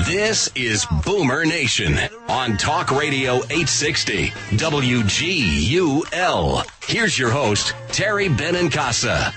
This is Boomer Nation on Talk Radio 860 WGUL. Here's your host, Terry Benincasa.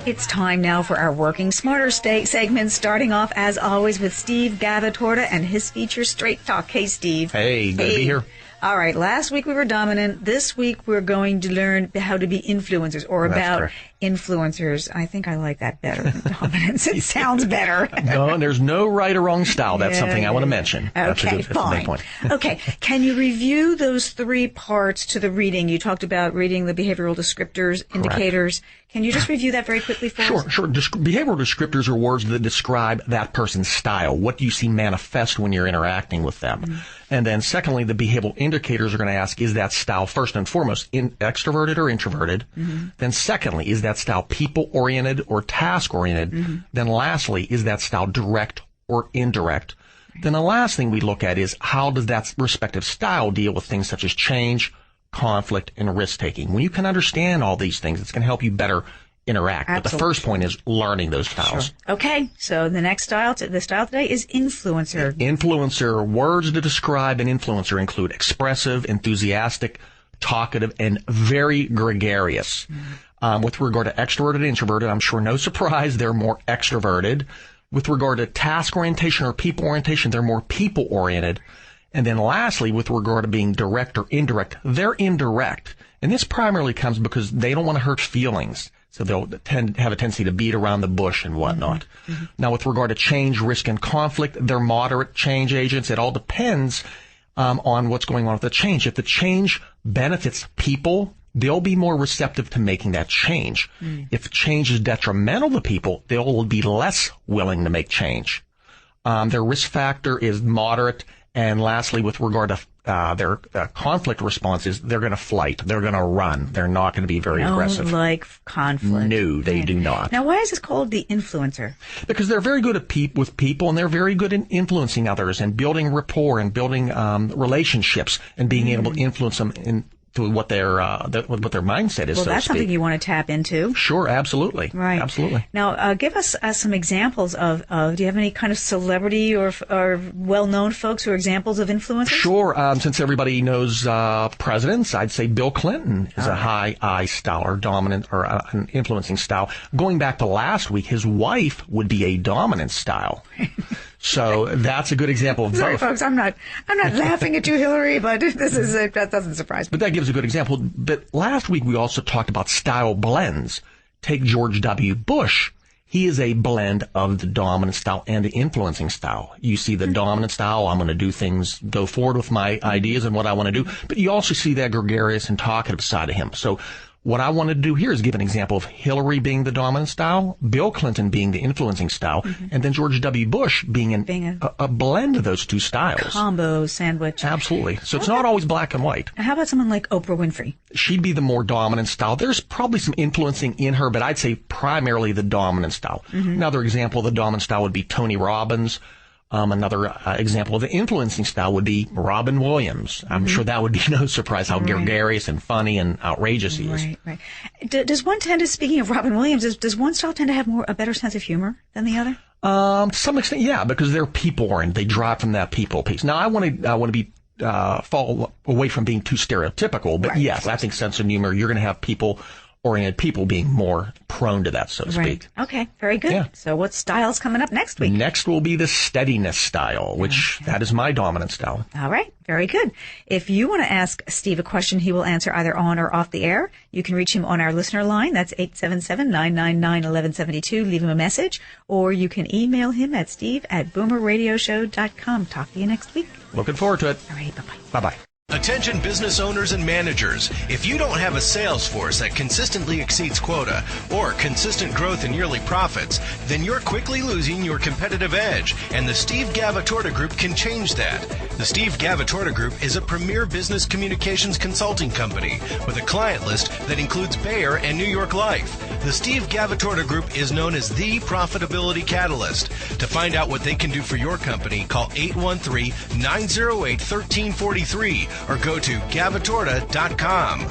It's time now for our Working Smarter segment, starting off, as always, with Steve Gavatorta and his feature, Straight Talk. Hey, Steve. Hey, good to be here. All right, last week we were dominant. This week we're going to learn how to be influencers, or about influencers. I think I like that better than dominance. It sounds better. No, and there's no right or wrong style. That's something I want to mention. Okay, that's a big point. Okay, can you review those three parts to the reading? You talked about reading the behavioral descriptors, indicators. Can you just review that very quickly for us? Sure. Behavioral descriptors are words that describe that person's style. What do you see manifest when you're interacting with them? Mm-hmm. And then secondly, the behavioral indicators are going to ask, is that style first and foremost extroverted or introverted? Mm-hmm. Then secondly, is that style people-oriented or task-oriented? Mm-hmm. Then lastly, is that style direct or indirect? Then the last thing we look at is, how does that respective style deal with things such as change, conflict, and risk-taking? When you can understand all these things, it's going to help you better interact. Absolutely. But the first point is learning those styles. Sure. Okay, so the next style, the style today is influencer. Influencer. Words to describe an influencer include expressive, enthusiastic, talkative, and very gregarious. Mm-hmm. With regard to extroverted and introverted, I'm sure no surprise, they're more extroverted. With regard to task orientation or people orientation, they're more people oriented. And then lastly, with regard to being direct or indirect, they're indirect. And this primarily comes because they don't want to hurt feelings. So they'll have a tendency to beat around the bush and whatnot. Mm-hmm. Now, with regard to change, risk, and conflict, they're moderate change agents. It all depends on what's going on with the change. If the change benefits people, they'll be more receptive to making that change. Mm. If change is detrimental to people, they'll be less willing to make change. Their risk factor is moderate. And lastly, with regard to their conflict responses, they're going to flight. They're going to run. They're not going to be very aggressive. Don't like conflict. No, they do not. Now, why is this called the influencer? Because they're very good at with people, and they're very good in influencing others and building rapport and building relationships and being able to influence them to what their mindset is. Well, so that's to speak. Something you want to tap into. Sure, absolutely. Right. Absolutely. Now, give us some examples of, do you have any kind of celebrity or well-known folks who are examples of influencers? Sure. Since everybody knows presidents, I'd say Bill Clinton is a high I style or dominant or an influencing style. Going back to last week, his wife would be a dominant style. So that's a good example of both. Sorry, folks, I'm not laughing at you, Hillary, but that doesn't surprise me. But that gives a good example. But last week we also talked about style blends. Take George W. Bush. He is a blend of the dominant style and the influencing style. You see the dominant style, I'm going to do things, go forward with my ideas and what I want to do. But you also see that gregarious and talkative side of him. So what I want to do here is give an example of Hillary being the dominant style, Bill Clinton being the influencing style, and then George W. Bush being a blend of those two styles. Combo sandwich. Absolutely. So it's not always black and white. How about someone like Oprah Winfrey? She'd be the more dominant style. There's probably some influencing in her, but I'd say primarily the dominant style. Mm-hmm. Another example of the dominant style would be Tony Robbins. Another example of the influencing style would be Robin Williams. I'm sure that would be no surprise how gregarious and funny and outrageous he is. Right. Does one tend to, speaking of Robin Williams, does one style tend to have a better sense of humor than the other? To some extent, yeah, because they're people-oriented. They drive from that people piece. Now, I want to be fall away from being too stereotypical, but yes, I think sense of humor, you're going to have people-oriented people being more prone to that, so to speak. Okay, very good. Yeah. So what style's coming up next week? Next will be the steadiness style, which that is my dominant style. All right, very good. If you want to ask Steve a question he will answer either on or off the air, you can reach him on our listener line. That's 877-999-1172. Leave him a message, or you can email him at steve@boomerradioshow.com. Talk to you next week. Looking forward to it. All right, bye-bye. Bye-bye. Attention business owners and managers. If you don't have a sales force that consistently exceeds quota or consistent growth in yearly profits, then you're quickly losing your competitive edge, and the Steve Gavatorta Group can change that. The Steve Gavatorta Group is a premier business communications consulting company with a client list that includes Bayer and New York Life. The Steve Gavatorta Group is known as the profitability catalyst. To find out what they can do for your company, call 813-908-1343 or go to Gavatorta.com.